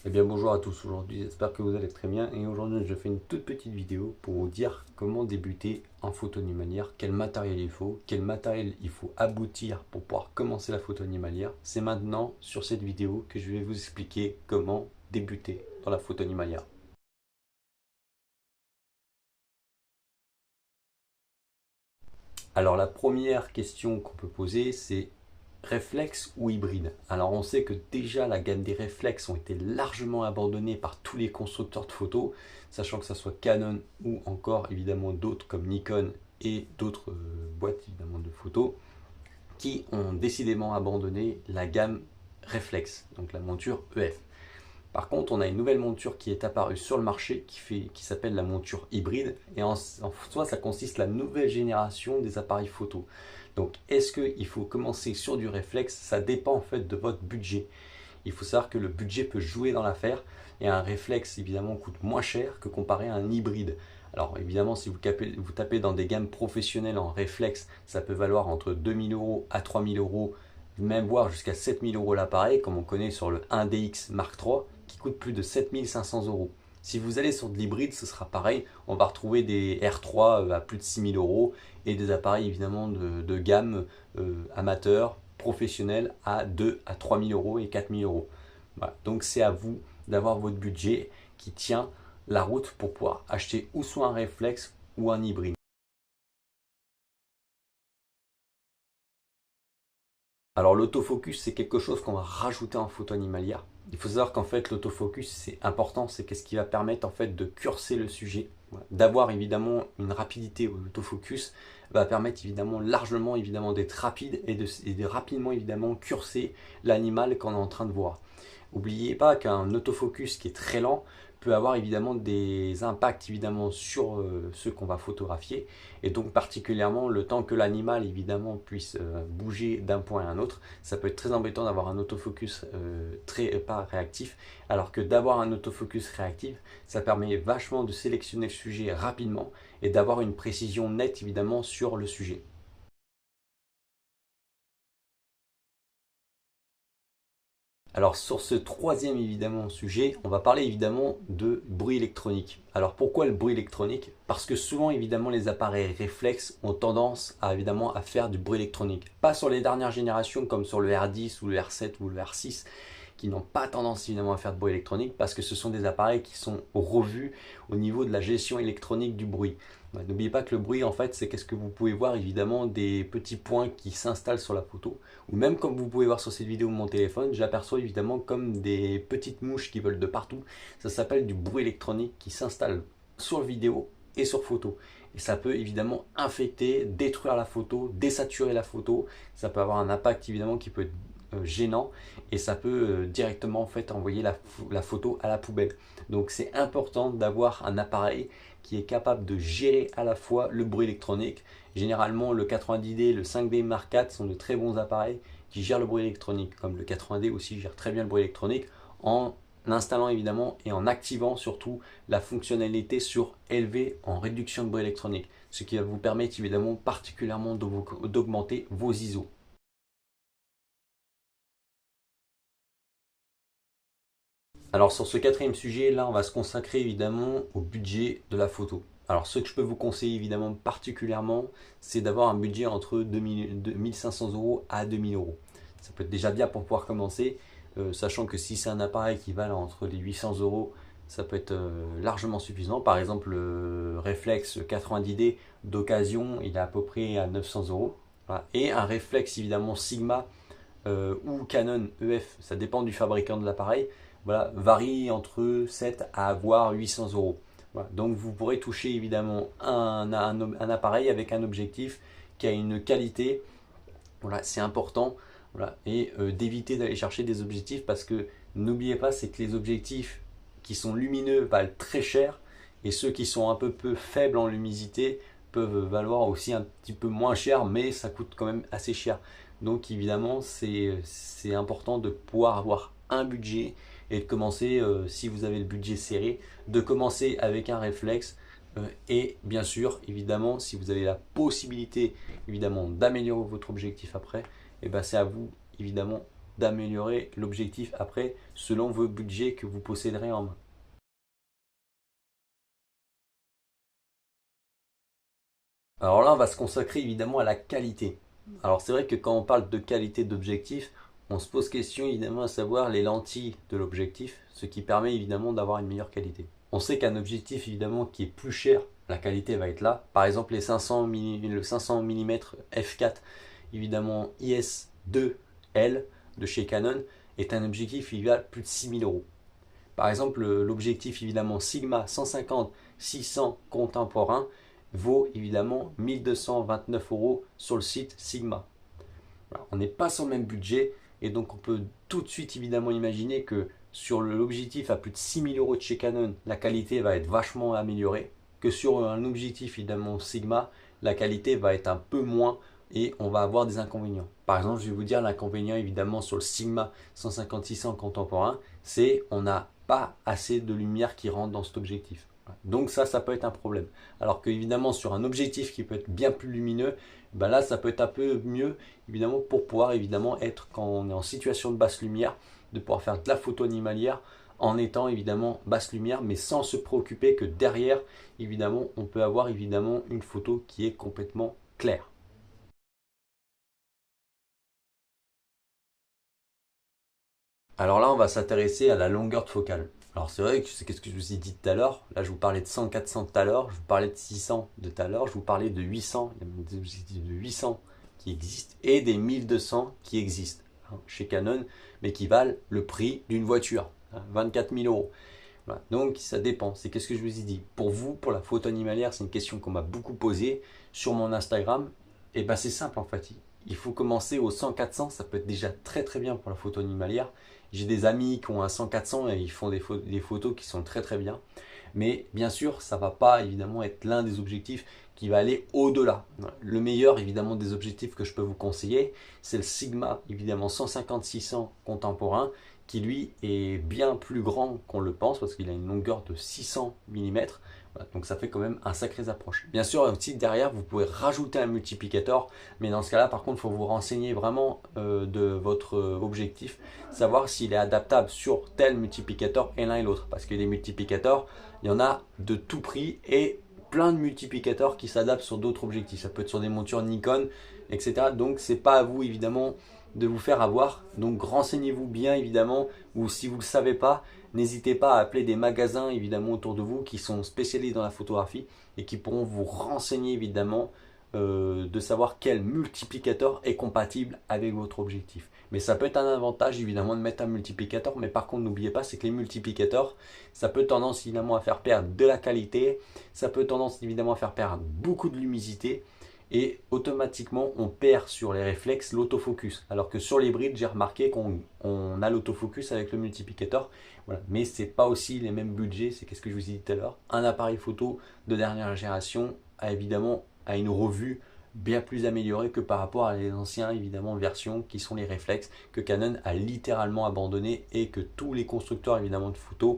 Eh bien bonjour à tous, aujourd'hui j'espère que vous allez très bien et aujourd'hui je fais une toute petite vidéo pour vous dire comment débuter en photo animalière, quel matériel il faut, quel matériel il faut aboutir pour pouvoir commencer la photo animalière. C'est maintenant sur cette vidéo que je vais vous expliquer comment débuter dans la photo animalière. Alors la première question qu'on peut poser c'est réflexe ou hybride. Alors on sait que déjà la gamme des réflexes ont été largement abandonnés par tous les constructeurs de photos, sachant que ça soit Canon ou encore évidemment d'autres comme Nikon et d'autres boîtes évidemment de photos qui ont décidément abandonné la gamme réflexe, donc la monture EF. Par contre, on a une nouvelle monture qui est apparue sur le marché qui s'appelle la monture hybride. Et en soi, ça consiste la nouvelle génération des appareils photo. Donc, est-ce qu'il faut commencer sur du réflexe? Ça dépend en fait de votre budget. Il faut savoir que le budget peut jouer dans l'affaire. Et un réflexe, évidemment, coûte moins cher que comparé à un hybride. Alors, évidemment, si vous tapez dans des gammes professionnelles en réflexe, ça peut valoir entre 2000 euros à 3000 euros, même voire jusqu'à 7000 euros l'appareil, comme on connaît sur le 1DX Mark III, qui coûte plus de 7500 euros. Si vous allez sur de l'hybride, ce sera pareil. On va retrouver des R3 à plus de 6000 euros et des appareils évidemment de gamme amateur, professionnel à 2 à 3000 euros et 4000 euros. Voilà. Donc c'est à vous d'avoir votre budget qui tient la route pour pouvoir acheter ou soit un réflexe ou un hybride. Alors l'autofocus, c'est quelque chose qu'on va rajouter en photo animalière. Il faut savoir qu'en fait l'autofocus c'est important, c'est qu'est-ce qui va permettre en fait de curser le sujet. Voilà. D'avoir évidemment une rapidité au autofocus va permettre évidemment largement évidemment d'être rapide et de rapidement évidemment curser l'animal qu'on est en train de voir. N'oubliez pas qu'un autofocus qui est très lent peut avoir évidemment des impacts évidemment sur ce qu'on va photographier et donc particulièrement le temps que l'animal évidemment puisse bouger d'un point à un autre, ça peut être très embêtant d'avoir un autofocus pas réactif, alors que d'avoir un autofocus réactif, ça permet vachement de sélectionner le sujet rapidement et d'avoir une précision nette évidemment sur le sujet. Alors sur ce troisième évidemment sujet, on va parler évidemment de bruit électronique. Alors pourquoi le bruit électronique? Parce que souvent évidemment les appareils réflexes ont tendance à évidemment à faire du bruit électronique. Pas sur les dernières générations comme sur le R10 ou le R7 ou le R6 qui n'ont pas tendance évidemment à faire de bruit électronique parce que ce sont des appareils qui sont revus au niveau de la gestion électronique du bruit. N'oubliez pas que le bruit en fait c'est qu'est-ce que vous pouvez voir évidemment des petits points qui s'installent sur la photo ou même comme vous pouvez voir sur cette vidéo de mon téléphone, j'aperçois évidemment comme des petites mouches qui volent de partout. Ça s'appelle du bruit électronique qui s'installe sur vidéo et sur photo. Et ça peut évidemment infecter, détruire la photo, désaturer la photo. Ça peut avoir un impact évidemment qui peut être gênant et ça peut directement en fait envoyer la photo à la poubelle. Donc c'est important d'avoir un appareil qui est capable de gérer à la fois le bruit électronique. Généralement le 90D, le 5D Mark IV sont de très bons appareils qui gèrent le bruit électronique, comme le 80D aussi gère très bien le bruit électronique en installant évidemment et en activant surtout la fonctionnalité sur élevé en réduction de bruit électronique, ce qui va vous permettre évidemment particulièrement d'augmenter vos ISO. Alors sur ce quatrième sujet, là on va se consacrer évidemment au budget de la photo. Alors ce que je peux vous conseiller évidemment particulièrement, c'est d'avoir un budget entre 2500 euros à 2000 euros. Ça peut être déjà bien pour pouvoir commencer, sachant que si c'est un appareil qui va là, entre les 800 euros, ça peut être largement suffisant. Par exemple, le Reflex 90D d'occasion, il est à peu près à 900 euros. Voilà. Et un réflexe évidemment Sigma ou Canon EF, ça dépend du fabricant de l'appareil, voilà, varie entre 7 à voire 800 euros. Voilà. Donc vous pourrez toucher évidemment un appareil avec un objectif qui a une qualité, voilà, c'est important, voilà, et d'éviter d'aller chercher des objectifs parce que n'oubliez pas, c'est que les objectifs qui sont lumineux valent très cher et ceux qui sont un peu faibles en luminosité peuvent valoir aussi un petit peu moins cher, mais ça coûte quand même assez cher. Donc évidemment, c'est important de pouvoir avoir un budget et de commencer, si vous avez le budget serré, de commencer avec un réflexe et bien sûr, évidemment, si vous avez la possibilité évidemment d'améliorer votre objectif après, et ben c'est à vous évidemment d'améliorer l'objectif après selon vos budgets que vous posséderez en main. Alors là, on va se consacrer évidemment à la qualité. Alors c'est vrai que quand on parle de qualité d'objectif, on se pose question évidemment à savoir les lentilles de l'objectif, ce qui permet évidemment d'avoir une meilleure qualité. On sait qu'un objectif évidemment qui est plus cher, la qualité va être là. Par exemple le 500 mm f4 évidemment IS-2L de chez Canon est un objectif qui valent plus de 6000 euros. Par exemple l'objectif évidemment Sigma 150-600 contemporain vaut évidemment 1229 euros sur le site Sigma. Voilà, on n'est pas sur le même budget et donc on peut tout de suite évidemment imaginer que sur l'objectif à plus de 6000 euros de chez Canon, la qualité va être vachement améliorée, que sur un objectif évidemment Sigma, la qualité va être un peu moins et on va avoir des inconvénients. Par exemple, je vais vous dire l'inconvénient évidemment sur le Sigma 150-600 contemporain, c'est on n'a pas assez de lumière qui rentre dans cet objectif. Donc ça peut être un problème. Alors que évidemment sur un objectif qui peut être bien plus lumineux, ben là ça peut être un peu mieux évidemment pour pouvoir évidemment être quand on est en situation de basse lumière, de pouvoir faire de la photo animalière en étant évidemment basse lumière, mais sans se préoccuper que derrière évidemment on peut avoir évidemment une photo qui est complètement claire. Alors là, on va s'intéresser à la longueur de focale. Alors c'est vrai que c'est ce que je vous ai dit tout à l'heure. Là, je vous parlais de 100-400 tout à l'heure, je vous parlais de 600 de tout à l'heure, je vous parlais de 800, il y a des objectifs de 800 qui existent et des 1200 qui existent chez Canon, mais qui valent le prix d'une voiture, 24 000 euros. Voilà. Donc ça dépend, c'est qu'est-ce que je vous ai dit. Pour vous, pour la photo animalière, c'est une question qu'on m'a beaucoup posée sur mon Instagram. Et ben c'est simple en fait, il faut commencer au 100-400, ça peut être déjà très très bien pour la photo animalière. J'ai des amis qui ont un 100-400 et ils font des photos qui sont très très bien. Mais bien sûr, ça ne va pas évidemment être l'un des objectifs qui va aller au-delà. Le meilleur évidemment des objectifs que je peux vous conseiller, c'est le Sigma évidemment 150-600 contemporain qui lui est bien plus grand qu'on le pense parce qu'il a une longueur de 600 mm. Voilà, donc ça fait quand même un sacré approche. Bien sûr, aussi derrière, vous pouvez rajouter un multiplicateur, mais dans ce cas-là, par contre, il faut vous renseigner vraiment de votre objectif, savoir s'il est adaptable sur tel multiplicateur et l'un et l'autre. Parce que les multiplicateurs, il y en a de tout prix et plein de multiplicateurs qui s'adaptent sur d'autres objectifs. Ça peut être sur des montures Nikon, etc. Donc, c'est pas à vous, évidemment, de vous faire avoir. Donc renseignez-vous bien évidemment, ou si vous ne le savez pas, n'hésitez pas à appeler des magasins évidemment autour de vous qui sont spécialisés dans la photographie et qui pourront vous renseigner évidemment de savoir quel multiplicateur est compatible avec votre objectif. Mais ça peut être un avantage évidemment de mettre un multiplicateur, mais par contre n'oubliez pas, c'est que les multiplicateurs, ça peut tendance évidemment à faire perdre de la qualité, ça peut tendance évidemment à faire perdre beaucoup de luminosité, et automatiquement on perd sur les réflexes l'autofocus. Alors que sur l'hybride, j'ai remarqué qu'on a l'autofocus avec le multiplicateur. Voilà. Mais c'est pas aussi les mêmes budgets, c'est qu'est-ce que je vous ai dit tout à l'heure. Un appareil photo de dernière génération a évidemment une revue bien plus améliorée que par rapport à les anciens évidemment versions qui sont les réflexes que Canon a littéralement abandonné et que tous les constructeurs évidemment de photos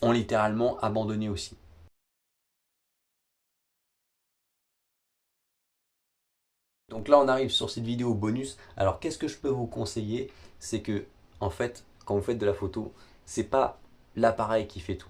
ont littéralement abandonné aussi. Donc là, on arrive sur cette vidéo bonus. Alors, qu'est-ce que je peux vous conseiller? C'est que, en fait, quand vous faites de la photo, c'est pas l'appareil qui fait tout.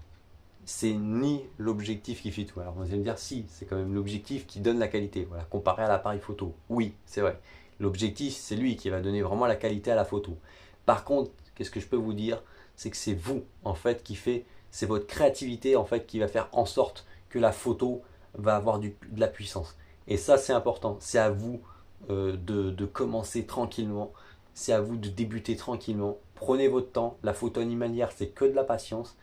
C'est ni l'objectif qui fait tout. Alors, vous allez me dire, si, c'est quand même l'objectif qui donne la qualité. Voilà, comparé à l'appareil photo. Oui, c'est vrai. L'objectif, c'est lui qui va donner vraiment la qualité à la photo. Par contre, qu'est-ce que je peux vous dire? C'est que c'est vous, en fait, qui fait, c'est votre créativité, en fait, qui va faire en sorte que la photo va avoir de la puissance. Et ça, c'est important. C'est à vous de commencer tranquillement. C'est à vous de débuter tranquillement. Prenez votre temps. La photo animalière, c'est que de la patience.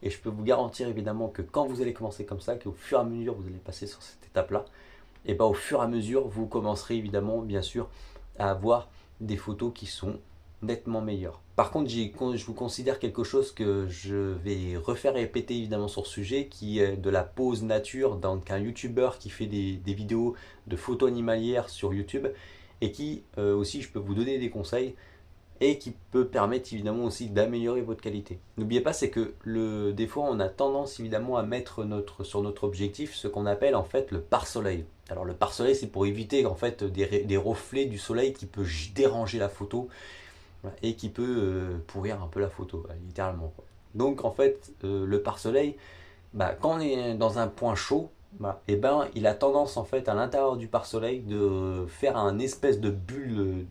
Et je peux vous garantir évidemment que quand vous allez commencer comme ça, qu'au fur et à mesure vous allez passer sur cette étape-là, et bien au fur et à mesure, vous commencerez évidemment, bien sûr, à avoir des photos qui sont nettement meilleures. Par contre, je vous considère quelque chose que je vais refaire et répéter évidemment sur ce sujet, qui est de la pose nature, donc un YouTuber qui fait des vidéos de photos animalières sur YouTube et qui aussi, je peux vous donner des conseils et qui peut permettre évidemment aussi d'améliorer votre qualité. N'oubliez pas, c'est que des fois on a tendance évidemment à mettre sur notre objectif ce qu'on appelle en fait le pare-soleil. Alors le pare-soleil, c'est pour éviter en fait des reflets du soleil qui peut déranger la photo. voilà, et qui peut pourrir un peu la photo, littéralement, quoi. Donc en fait, le pare-soleil, quand on est dans un point chaud, et ben, il a tendance en fait à l'intérieur du pare-soleil de faire un espèce de bulle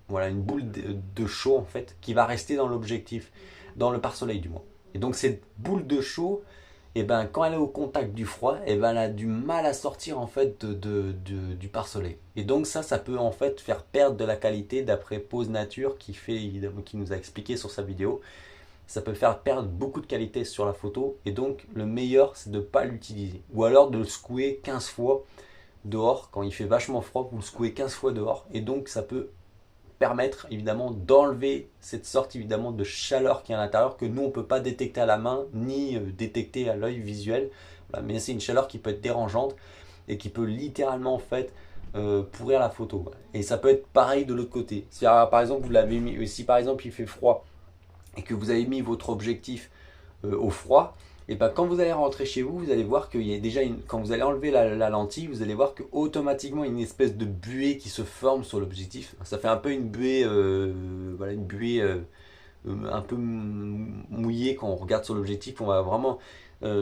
voilà, une boule de chaud en fait qui va rester dans l'objectif, dans le pare-soleil du moins. Et donc cette boule de chaud, et ben, quand elle est au contact du froid, et ben, elle a du mal à sortir en fait du pare-soleil. Et donc ça peut en fait faire perdre de la qualité d'après Pose Nature qui nous a expliqué sur sa vidéo. Ça peut faire perdre beaucoup de qualité sur la photo et donc le meilleur c'est de ne pas l'utiliser. Ou alors de le secouer 15 fois dehors, quand il fait vachement froid, vous le secouez 15 fois dehors et donc ça peut permettre évidemment d'enlever cette sorte évidemment de chaleur qui est à l'intérieur que nous on ne peut pas détecter à la main ni détecter à l'œil visuel. Voilà, mais c'est une chaleur qui peut être dérangeante et qui peut littéralement en fait pourrir la photo. Et ça peut être pareil de l'autre côté. Si par exemple vous l'avez mis, si par exemple il fait froid et que vous avez mis votre objectif au froid, et ben quand vous allez rentrer chez vous, vous allez voir qu'il y a déjà quand vous allez enlever la lentille, vous allez voir que automatiquement il y a une espèce de buée qui se forme sur l'objectif. Ça fait un peu une buée, voilà, une buée un peu mouillée quand on regarde sur l'objectif. On va vraiment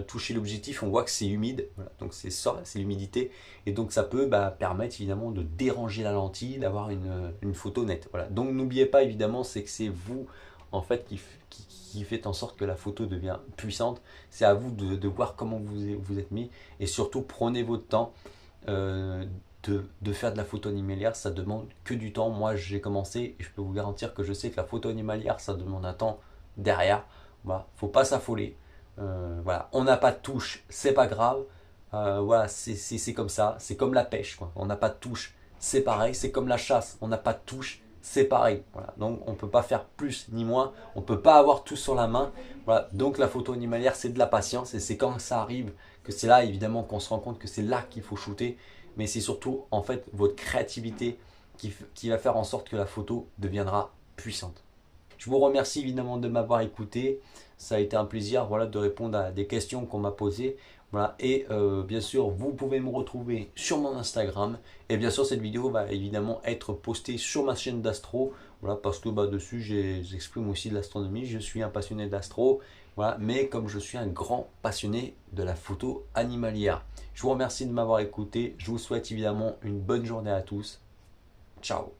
toucher l'objectif, on voit que c'est humide, voilà, donc c'est ça, c'est l'humidité, et donc ça peut permettre évidemment de déranger la lentille, d'avoir une photo nette. Voilà. Donc n'oubliez pas évidemment, c'est que c'est vous en fait qui fait en sorte que la photo devient puissante. C'est à vous de voir comment vous êtes mis et surtout prenez votre temps de faire de la photo animalière. Ça demande que du temps. Moi j'ai commencé et je peux vous garantir que je sais que la photo animalière ça demande un temps derrière. Voilà, faut pas s'affoler. Voilà, on n'a pas de touche, c'est pas grave. Voilà, c'est comme ça. C'est comme la pêche, quoi. On n'a pas de touche, c'est pareil. C'est comme la chasse, on n'a pas de touche, c'est pareil. Voilà. Donc on ne peut pas faire plus ni moins, on ne peut pas avoir tout sur la main. Voilà. Donc la photo animalière c'est de la patience et c'est quand ça arrive que c'est là évidemment qu'on se rend compte que c'est là qu'il faut shooter. Mais c'est surtout en fait votre créativité qui va faire en sorte que la photo deviendra puissante. Je vous remercie évidemment de m'avoir écouté. Ça a été un plaisir, voilà, de répondre à des questions qu'on m'a posées. Voilà. Et bien sûr, vous pouvez me retrouver sur mon Instagram. Et bien sûr, cette vidéo va évidemment être postée sur ma chaîne d'astro. Voilà, parce que dessus, j'exprime aussi de l'astronomie. Je suis un passionné d'astro. Voilà, mais comme je suis un grand passionné de la photo animalière. Je vous remercie de m'avoir écouté. Je vous souhaite évidemment une bonne journée à tous. Ciao.